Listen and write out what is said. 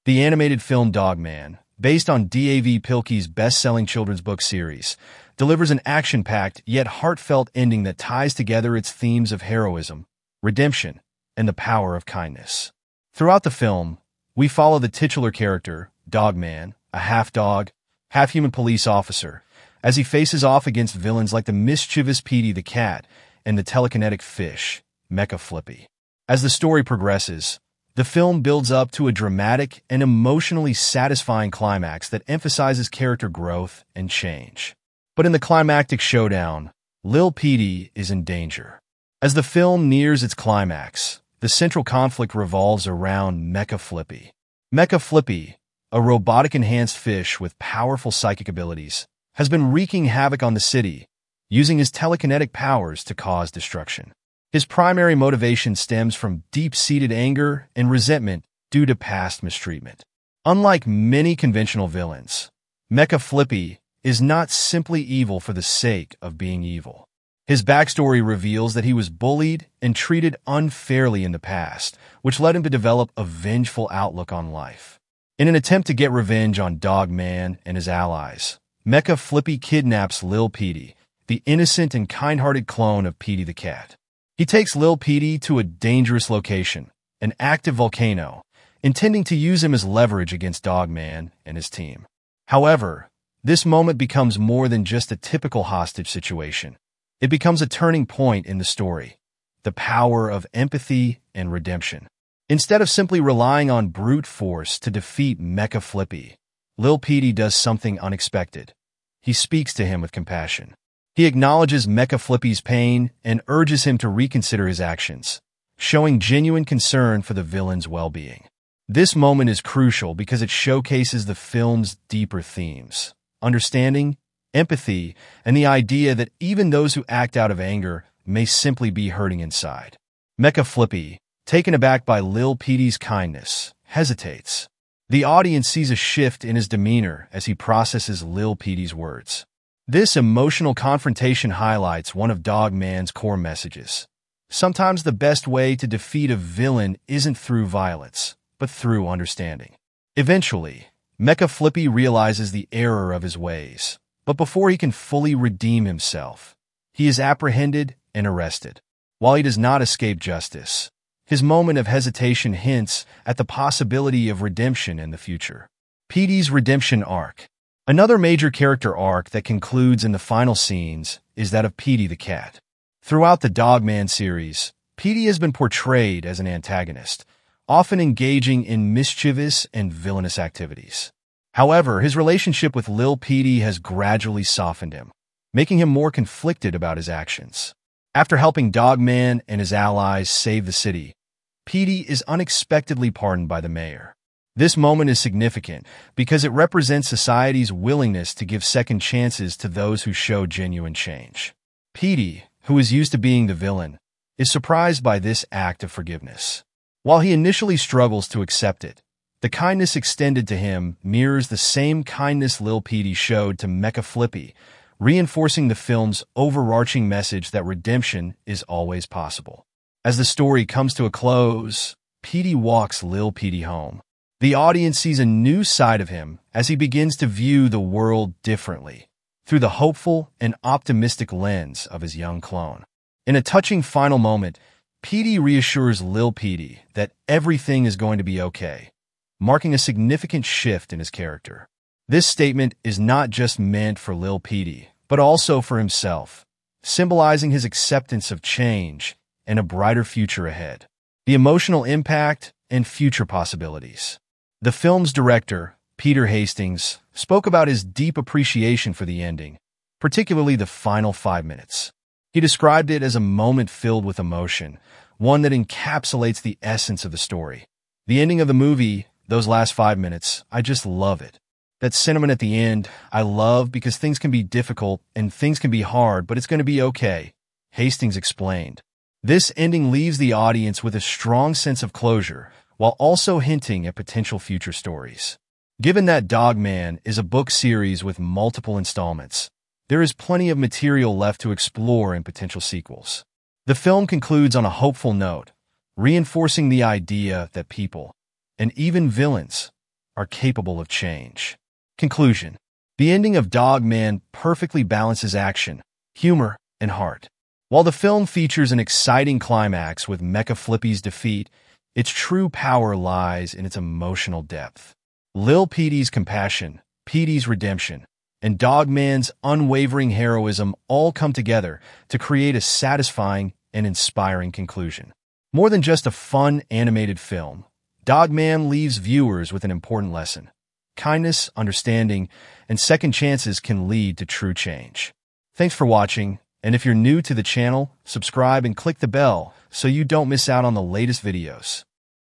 The animated film Dog Man, based on Dav Pilkey's best-selling children's book series, delivers an action-packed yet heartfelt ending that ties together its themes of heroism, redemption, and the power of kindness. Throughout the film, we follow the titular character, Dog Man, a half-dog, half-human police officer, as he faces off against villains like the mischievous Petey the cat and the telekinetic fish, Mecha Flippy. As the story progresses, the film builds up to a dramatic and emotionally satisfying climax that emphasizes character growth and change. But in the climactic showdown, Lil Petey is in danger. As the film nears its climax, the central conflict revolves around Mecha Flippy. Mecha Flippy, a robotic-enhanced fish with powerful psychic abilities, has been wreaking havoc on the city, using his telekinetic powers to cause destruction. His primary motivation stems from deep-seated anger and resentment due to past mistreatment. Unlike many conventional villains, Mecha Flippy is not simply evil for the sake of being evil. His backstory reveals that he was bullied and treated unfairly in the past, which led him to develop a vengeful outlook on life. In an attempt to get revenge on Dog Man and his allies, Mecha Flippy kidnaps Lil Petey, the innocent and kind-hearted clone of Petey the cat. He takes Lil Petey to a dangerous location, an active volcano, intending to use him as leverage against Dog Man and his team. However, this moment becomes more than just a typical hostage situation. It becomes a turning point in the story, the power of empathy and redemption. Instead of simply relying on brute force to defeat Mecha Flippy, Lil Petey does something unexpected. He speaks to him with compassion. He acknowledges Mecha Flippy's pain and urges him to reconsider his actions, showing genuine concern for the villain's well-being. This moment is crucial because it showcases the film's deeper themes: understanding, empathy, and the idea that even those who act out of anger may simply be hurting inside. Mecha Flippy, taken aback by Lil Petey's kindness, hesitates. The audience sees a shift in his demeanor as he processes Lil Petey's words. This emotional confrontation highlights one of Dog Man's core messages. Sometimes the best way to defeat a villain isn't through violence, but through understanding. Eventually, Mecha Flippy realizes the error of his ways, but before he can fully redeem himself, he is apprehended and arrested. While he does not escape justice, his moment of hesitation hints at the possibility of redemption in the future. Petey's redemption arc. Another major character arc that concludes in the final scenes is that of Petey the cat. Throughout the Dog Man series, Petey has been portrayed as an antagonist, often engaging in mischievous and villainous activities. However, his relationship with Lil Petey has gradually softened him, making him more conflicted about his actions. After helping Dog Man and his allies save the city, Petey is unexpectedly pardoned by the mayor. This moment is significant because it represents society's willingness to give second chances to those who show genuine change. Petey, who is used to being the villain, is surprised by this act of forgiveness. While he initially struggles to accept it, the kindness extended to him mirrors the same kindness Lil Petey showed to Mecha Flippy, reinforcing the film's overarching message that redemption is always possible. As the story comes to a close, Petey walks Lil Petey home. The audience sees a new side of him as he begins to view the world differently, through the hopeful and optimistic lens of his young clone. In a touching final moment, Petey reassures Lil Petey that everything is going to be okay, marking a significant shift in his character. This statement is not just meant for Lil Petey, but also for himself, symbolizing his acceptance of change and a brighter future ahead. The emotional impact and future possibilities. The film's director, Peter Hastings, spoke about his deep appreciation for the ending, particularly the final 5 minutes. He described it as a moment filled with emotion, one that encapsulates the essence of the story. The ending of the movie, those last 5 minutes, I just love it. That sentiment at the end, I love because things can be difficult and things can be hard, but it's going to be okay, Hastings explained. This ending leaves the audience with a strong sense of closure, while also hinting at potential future stories. Given that Dog Man is a book series with multiple installments, there is plenty of material left to explore in potential sequels. The film concludes on a hopeful note, reinforcing the idea that people, and even villains, are capable of change. Conclusion. The ending of Dog Man perfectly balances action, humor, and heart. While the film features an exciting climax with Mecha Flippy's defeat, its true power lies in its emotional depth. Lil Petey's compassion, Petey's redemption, and Dogman's unwavering heroism all come together to create a satisfying and inspiring conclusion. More than just a fun animated film, Dogman leaves viewers with an important lesson. Kindness, understanding, and second chances can lead to true change. Thanks for watching, and if you're new to the channel, subscribe and click the bell so you don't miss out on the latest videos.